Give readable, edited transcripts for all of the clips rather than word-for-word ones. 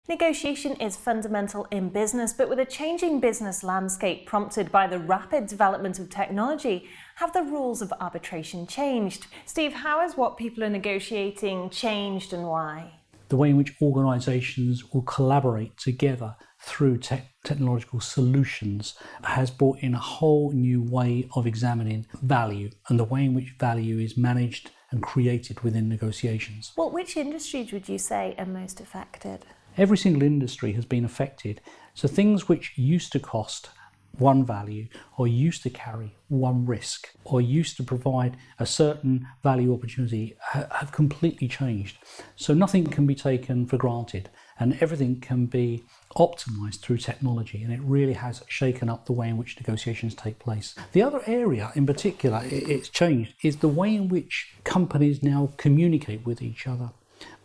Negotiation is fundamental in business, but with a changing business landscape prompted by the rapid development of technology, have the rules of arbitration changed? Steve, how has what people are negotiating changed and why? The way in which organisations will collaborate together through technological solutions has brought in a whole new way of examining value and the way in which value is managed and created within negotiations. Well, which industries would you say are most affected? Every single industry has been affected. So things which used to cost one value, or used to carry one risk, or used to provide a certain value opportunity have completely changed. So nothing can be taken for granted, and everything can be optimized through technology, and it really has shaken up the way in which negotiations take place. The other area in particular it's changed is the way in which companies now communicate with each other.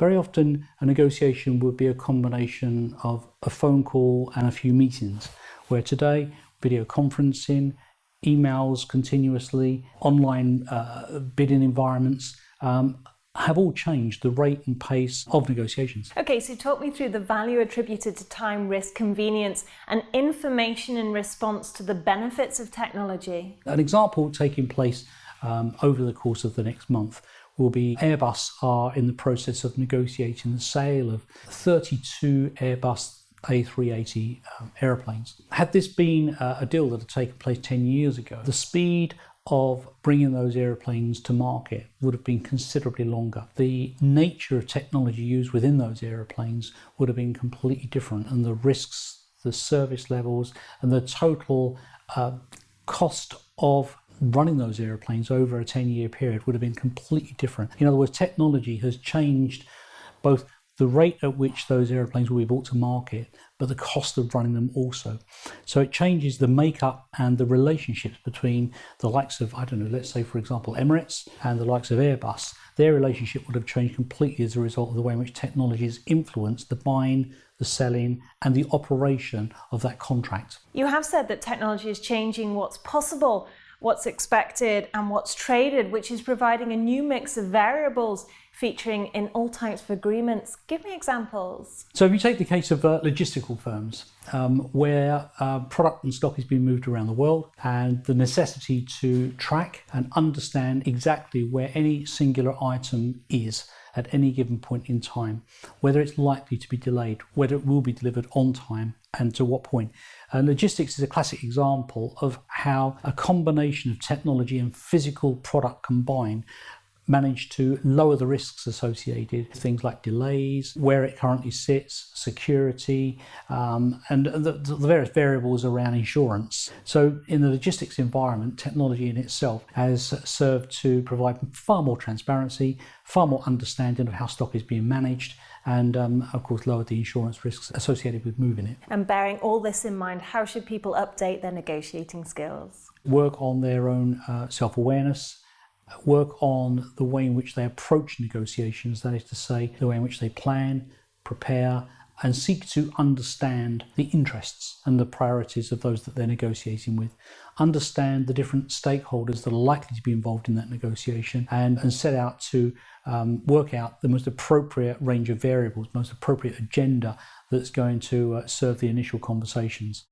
Very often a negotiation would be a combination of a phone call and a few meetings, where today video conferencing, emails continuously, online bidding environments have all changed the rate and pace of negotiations. Okay, so talk me through the value attributed to time, risk, convenience, and information in response to the benefits of technology. An example taking place over the course of the next month will be Airbus are in the process of negotiating the sale of 32 Airbus A380 aeroplanes. Had this been a deal that had taken place 10 years ago, the speed of bringing those aeroplanes to market would have been considerably longer. The nature of technology used within those aeroplanes would have been completely different, and the risks, the service levels, and the total cost of running those aeroplanes over a 10-year period would have been completely different. In other words, technology has changed both the rate at which those aeroplanes will be brought to market, but the cost of running them also. So it changes the makeup and the relationships between the likes of, let's say for example Emirates and the likes of Airbus. Their relationship would have changed completely as a result of the way in which technology has influenced the buying, the selling, and the operation of that contract. You have said that technology is changing what's possible, what's expected, and what's traded, which is providing a new mix of variables featuring in all types of agreements. Give me examples. So if you take the case of logistical firms, where product and stock is being moved around the world, and the necessity to track and understand exactly where any singular item is at any given point in time, whether it's likely to be delayed, whether it will be delivered on time, and to what point. Logistics is a classic example of how a combination of technology and physical product combined managed to lower the risks associated, things like delays, where it currently sits, security, and the various variables around insurance. So in the logistics environment, technology in itself has served to provide far more transparency, far more understanding of how stock is being managed, and of course lower the insurance risks associated with moving it. And bearing all this in mind, how should people update their negotiating skills? Work on their own self-awareness, work on the way in which they approach negotiations, that is to say, the way in which they plan, prepare, and seek to understand the interests and the priorities of those that they're negotiating with. Understand the different stakeholders that are likely to be involved in that negotiation, and set out to work out the most appropriate range of variables, most appropriate agenda that's going to serve the initial conversations.